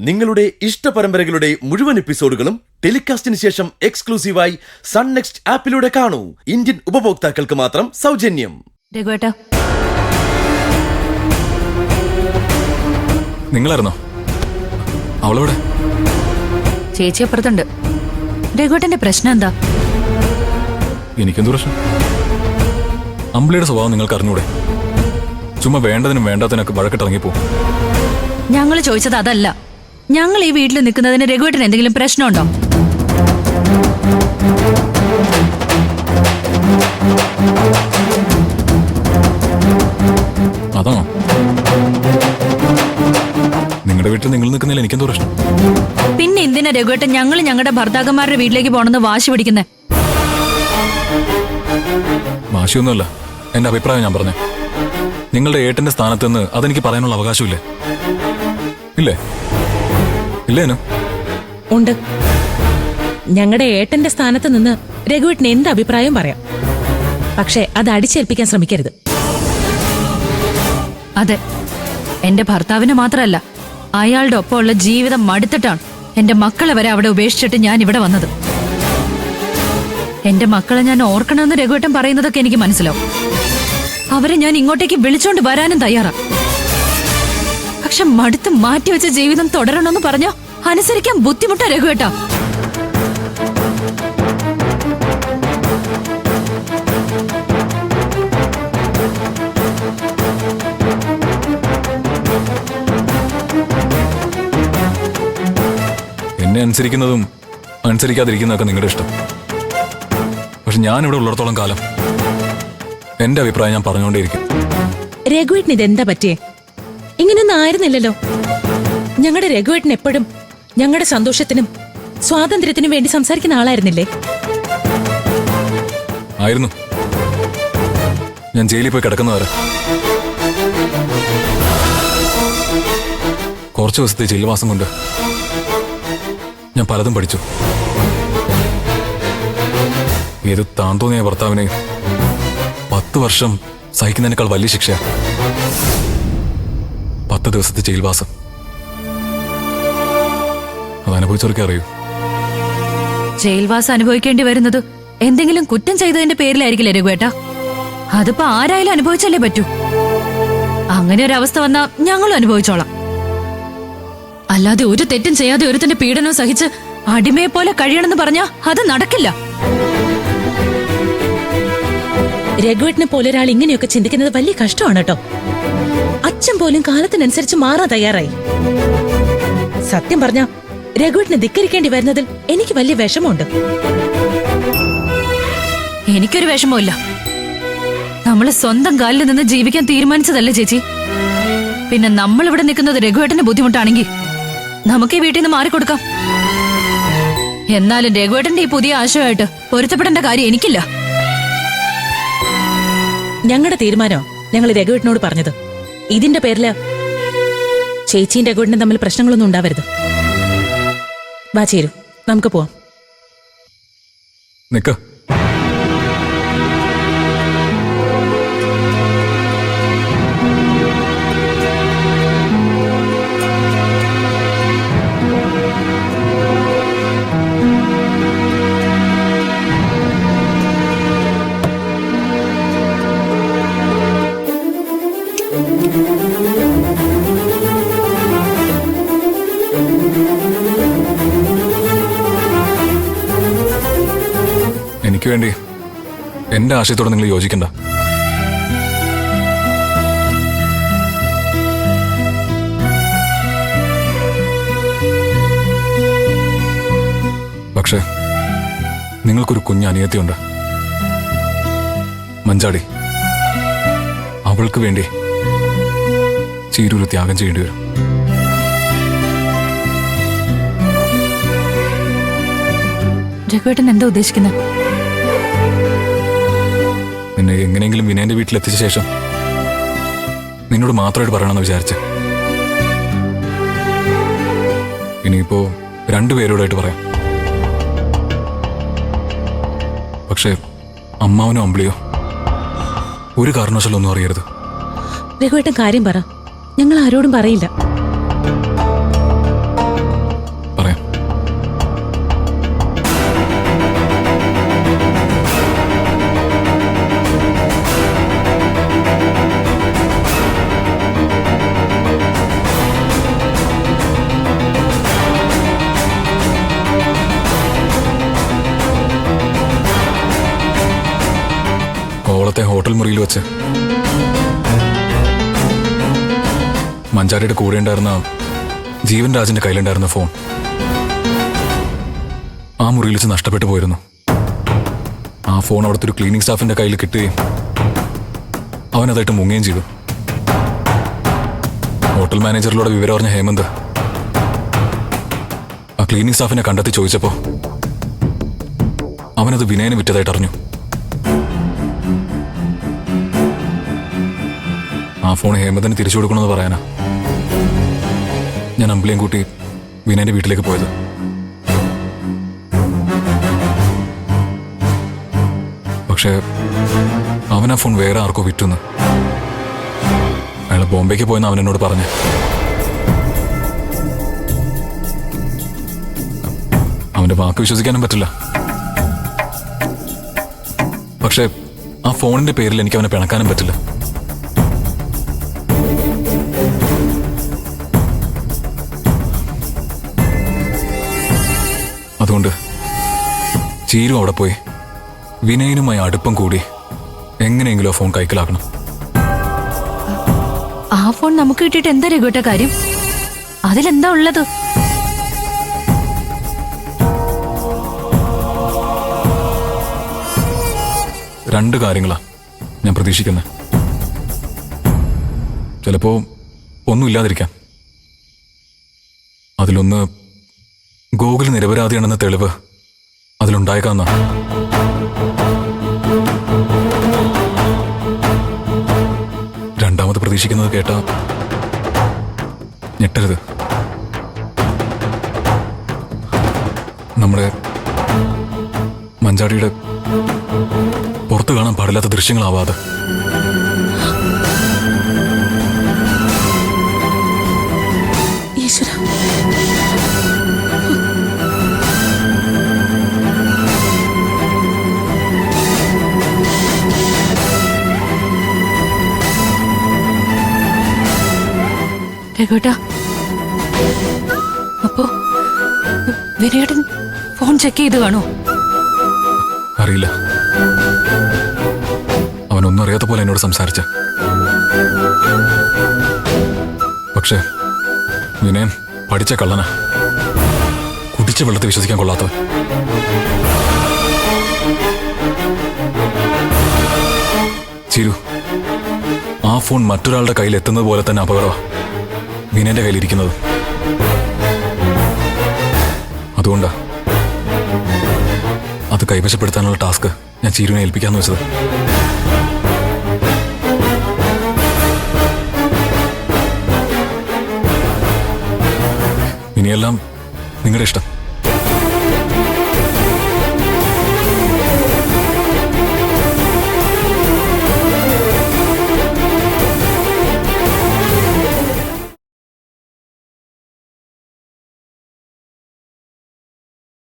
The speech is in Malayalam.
നിങ്ങളുടെ ഇഷ്ട പരമ്പരകളുടെ മുഴുവൻ എപ്പിസോഡുകളും ടെലികാസ്റ്റിന് ശേഷം എക്സ്ക്ലൂസീവായി സൺ നെക്സ്റ്റ് ആപ്പിലൂടെ കാണൂ. ഇന്ത്യൻ ഉപഭോക്താക്കൾക്ക് മാത്രം സൗജന്യം. നിങ്ങളായിരുന്നോ? അവളവിടെ ചേച്ചി അപ്പുറത്തുണ്ട്. രഘുവേട്ടന്റെ പ്രശ്നം എന്താ? എനിക്കെന്ത് പ്രശ്നം? അമ്പിളിയുടെ സ്വഭാവം നിങ്ങൾക്ക് അറിഞ്ഞൂടെ? ചുമ്മാ വേണ്ടതിനും വേണ്ടാത്തതിനൊക്കെ വഴക്കിട്ടിറങ്ങിപ്പോ. ഞങ്ങൾ ചോദിച്ചത് അതല്ല. ഞങ്ങൾ ഈ വീട്ടിൽ നിൽക്കുന്നതിന് രഘുവേട്ടന് എന്തെങ്കിലും പ്രശ്നമുണ്ടോ? അതാണോ? നിങ്ങളുടെ വീട്ടിൽ നിങ്ങൾ നിൽക്കുന്നില്ല എനിക്കെന്തോ പ്രശ്നം? പിന്നെ എന്തിനാ രഘുവേട്ടൻ ഞങ്ങളുടെ ഭർത്താക്കന്മാരുടെ വീട്ടിലേക്ക് പോണെന്ന് വാശി പിടിക്കുന്നേ? വാശിയൊന്നുമല്ല, എന്റെ അഭിപ്രായം ഞാൻ പറഞ്ഞേ. നിങ്ങളുടെ ഏട്ടന്റെ സ്ഥാനത്ത് നിന്ന് അതെനിക്ക് പറയാനുള്ള അവകാശമില്ലേ? ഇല്ലേ? ഇല്ലേനു? ഉണ്ട്. ഞങ്ങളുടെ ഏട്ടന്റെ സ്ഥാനത്ത് നിന്ന് രഘുവേട്ടന് എന്ത് അഭിപ്രായം പറയാം. പക്ഷെ അത് അടിച്ചേൽപ്പിക്കാൻ ശ്രമിക്കരുത്. അതെ, എന്റെ ഭർത്താവിന് മാത്രമല്ല, അയാളുടെ ഒപ്പമുള്ള ജീവിതം മടുത്തിട്ടാണ് എന്റെ മക്കളെ വരെ അവിടെ ഉപേക്ഷിച്ചിട്ട് ഞാൻ ഇവിടെ വന്നത്. എന്റെ മക്കളെ ഞാൻ ഓർക്കണമെന്ന് രഘുവേട്ടൻ പറയുന്നതൊക്കെ എനിക്ക് മനസ്സിലാവും. അവരെ ഞാൻ ഇങ്ങോട്ടേക്ക് വിളിച്ചോണ്ട് വരാനും തയ്യാറാ. പക്ഷെ മടുത്ത് മാറ്റിവെച്ച ജീവിതം തുടരണമെന്ന് പറഞ്ഞോ അനുസരിക്കാൻ ബുദ്ധിമുട്ടാ രഘുവേട്ടാ. എന്നെ അനുസരിക്കുന്നതും അനുസരിക്കാതിരിക്കുന്നതൊക്കെ നിങ്ങളുടെ ഇഷ്ടം. പക്ഷെ ഞാനിവിടെ ഉള്ളിടത്തോളം കാലം എന്റെ അഭിപ്രായം ഞാൻ പറഞ്ഞുകൊണ്ടേയിരിക്കും. രഘുവേട്ടന് ഇതെന്താ പറ്റിയേ? ഇങ്ങനെയൊന്നും ആയിരുന്നില്ലല്ലോ. ഞങ്ങളുടെ രഘുവേട്ടൻ എപ്പോഴും ഞങ്ങളുടെ സന്തോഷത്തിനും സ്വാതന്ത്ര്യത്തിനും വേണ്ടി സംസാരിക്കുന്ന ആളായിരുന്നില്ലേ? ആയിരുന്നു. ഞാൻ ജയിലിൽ പോയി കിടക്കുന്നവരെ കുറച്ചു ദിവസത്തെ ജയിൽവാസം കൊണ്ട് ഞാൻ പലതും പഠിച്ചു. ഏത് താന്തോന്നിയ ഭർത്താവിനെ 10 വർഷം സഹിക്കുന്നതിനേക്കാൾ വലിയ ശിക്ഷ 10 ദിവസത്തെ ജയിൽവാസം. അത് അനുഭവിച്ചവർക്കേ അറിയൂ. ജയിൽവാസം അനുഭവിക്കേണ്ടി വരുന്നത് എന്തെങ്കിലും കുറ്റം ചെയ്തതിന്റെ പേരിലായിരിക്കില്ലേ രഘുവേട്ടാ? അതിപ്പോ ആരായാലും അനുഭവിച്ചല്ലേ പറ്റൂ. അങ്ങനെ ഒരു അവസ്ഥ വന്നാ ഞങ്ങളും അനുഭവിച്ചോളാം. അല്ലാതെ ഒരു തെറ്റും ചെയ്യാതെ ഒരുത്തിന്റെ പീഡനം സഹിച്ച് അടിമയെ പോലെ കഴിയണമെന്ന് പറഞ്ഞാ അത് നടക്കില്ല. രഘുവേട്ടനെ പോലെ ഒരാൾ ഇങ്ങനെയൊക്കെ ചിന്തിക്കുന്നത് വലിയ കഷ്ടമാണ് കേട്ടോ. അച്ഛൻ പോലും കാലത്തിനനുസരിച്ച് മാറാൻ തയ്യാറായി. സത്യം പറഞ്ഞ രഘുവേട്ടനെ ധിക്കരിക്കേണ്ടി വരുന്നതിൽ എനിക്ക് വലിയ വിഷമമുണ്ട്. എനിക്കൊരു വിഷമമില്ല. നമ്മള് സ്വന്തം കാലിൽ നിന്ന് ജീവിക്കാൻ തീരുമാനിച്ചതല്ലേ ചേച്ചി? പിന്നെ നമ്മൾ ഇവിടെ നിൽക്കുന്നത് രഘുവേട്ടന് ബുദ്ധിമുട്ടാണെങ്കിൽ നമുക്ക് ഈ വീട്ടിൽ നിന്ന് മാറിക്കൊടുക്കാം. എന്നാലും രഘുവേട്ടന്റെ ഈ പുതിയ ആശയമായിട്ട് പൊരുത്തപ്പെടേണ്ട കാര്യം എനിക്കില്ല. ഞങ്ങളുടെ തീരുമാനമോ ഞങ്ങൾ രഘുവേട്ടനോട് പറഞ്ഞത്. ഇതിന്റെ പേരില് ചേച്ചിയും രഘുവേട്ടനും തമ്മിൽ പ്രശ്നങ്ങളൊന്നും ഉണ്ടാവരുത്. വാ ചേരൂ, നമുക്ക് പോവാം. നിക്ക്. എനിക്ക് വേണ്ടി എന്റെ ആശയത്തോടെ നിങ്ങൾ യോജിക്കണ്ട. പക്ഷെ നിങ്ങൾക്കൊരു കുഞ്ഞ് അനിയത്തിയുണ്ട്, മഞ്ചാടി. അവൾക്ക് വേണ്ടി ചീരൂര് ത്യാഗം ചെയ്യേണ്ടി വരും. രഘുവേട്ടൻ എന്താ ഉദ്ദേശിക്കുന്നത്? നിന്നെ എങ്ങനെയെങ്കിലും വിനയന്റെ വീട്ടിലെത്തിച്ച ശേഷം നിന്നോട് മാത്രമായിട്ട് പറയണമെന്ന് വിചാരിച്ച. ഇനിയിപ്പോ 2 പേരോടായിട്ട് പറയാം. പക്ഷെ അമ്മാവനോ അമ്പിളിയോ ഒരു കാരണവശാലും ഒന്നും അറിയരുത്. രഘുവേട്ടൻ കാര്യം പറ. ഞങ്ങൾ ആരോടും പറയില്ല. എറണാകുളത്തെ ഹോട്ടൽ മുറിയിൽ വെച്ച് മഞ്ചാരിയുടെ കൂടെ ഉണ്ടായിരുന്ന ജീവൻ രാജിന്റെ കയ്യിലുണ്ടായിരുന്ന ഫോൺ ആ മുറിയിൽ വെച്ച് നഷ്ടപ്പെട്ടു പോയിരുന്നു. ആ ഫോൺ അവിടുത്തെ ഒരു ക്ലീനിങ് സ്റ്റാഫിന്റെ കയ്യിൽ കിട്ടുകയും അവനതായിട്ട് മുങ്ങുകയും ചെയ്തു. ഹോട്ടൽ മാനേജറിലൂടെ വിവരം അറിഞ്ഞ ഹേമന്ത് ആ ക്ലീനിങ് സ്റ്റാഫിനെ കണ്ടെത്തി ചോദിച്ചപ്പോ അവനത് വിനയന് വിറ്റതായിട്ട് അറിഞ്ഞു. ആ ഫോൺ ഹേമന്തിന് തിരിച്ചു കൊടുക്കണമെന്ന് പറയാനാ ഞാൻ അമ്പിളിയും കൂട്ടി വിനയന്റെ വീട്ടിലേക്ക് പോയത്. പക്ഷേ അവൻ ആ ഫോൺ വേറെ ആർക്കോ വിറ്റുന്ന് അയാൾ ബോംബെക്ക് പോയെന്ന് അവൻ എന്നോട് പറഞ്ഞു. അവന്റെ വാക്ക് വിശ്വസിക്കാനും പറ്റില്ല. പക്ഷേ ആ ഫോണിന്റെ പേരിൽ എനിക്ക് അവനെ പിണക്കാനും പറ്റില്ല. അതുകൊണ്ട് ചീരു അവിടെ പോയി വിനയനുമായി അടുപ്പം കൂടി എങ്ങനെയെങ്കിലും ആ ഫോൺ കൈക്കലാക്കണം. ആ ഫോൺ നമുക്ക് കിട്ടിയിട്ട് എന്താ രഘുവേട്ട കാര്യം? അതിലെന്താ ഉള്ളത്? രണ്ട് കാര്യങ്ങളാ ഞാൻ പ്രതീക്ഷിക്കുന്നത്. ചിലപ്പോ ഒന്നുമില്ലാതിരിക്കാം. അതിലൊന്ന് ഗോകുൽ നിരപരാധിയാണെന്ന തെളിവ് അതിലുണ്ടായേക്കാന്ന. രണ്ടാമത് പ്രതീക്ഷിക്കുന്നത് കേട്ട ഞെട്ടരുത്. നമ്മുടെ മഞ്ചാടിയുടെ പുറത്തു കാണാൻ പാടില്ലാത്ത ദൃശ്യങ്ങളാവാതെ. ഈശ്വര, രഘുവേട്ടാ, അപ്പോ വിനയേട്ടൻ ഫോൺ ചെക്ക് ചെയ്ത് കാണോ? അറിയില്ല. അവനൊന്നും അറിയാത്ത പോലെ എന്നോട് സംസാരിച്ച. പക്ഷേ വിനയൻ പഠിച്ച കള്ളനാ. കുടിച്ച വെള്ളത്തെ വിശ്വസിക്കാൻ കൊള്ളാത്തവൻ. ചിരു, ആ ഫോൺ മറ്റൊരാളുടെ കയ്യിൽ എത്തുന്നത് പോലെ തന്നെ അപകടമാ വിനയന്റെ കയ്യിലിരിക്കുന്നത്. അതുകൊണ്ടാ അത് കൈവശപ്പെടുത്താനുള്ള ടാസ്ക് ഞാൻ ചീരുവിനെ ഏൽപ്പിക്കാന്ന് വെച്ചത്. ഇനിയെല്ലാം നിങ്ങളുടെ ഇഷ്ടം.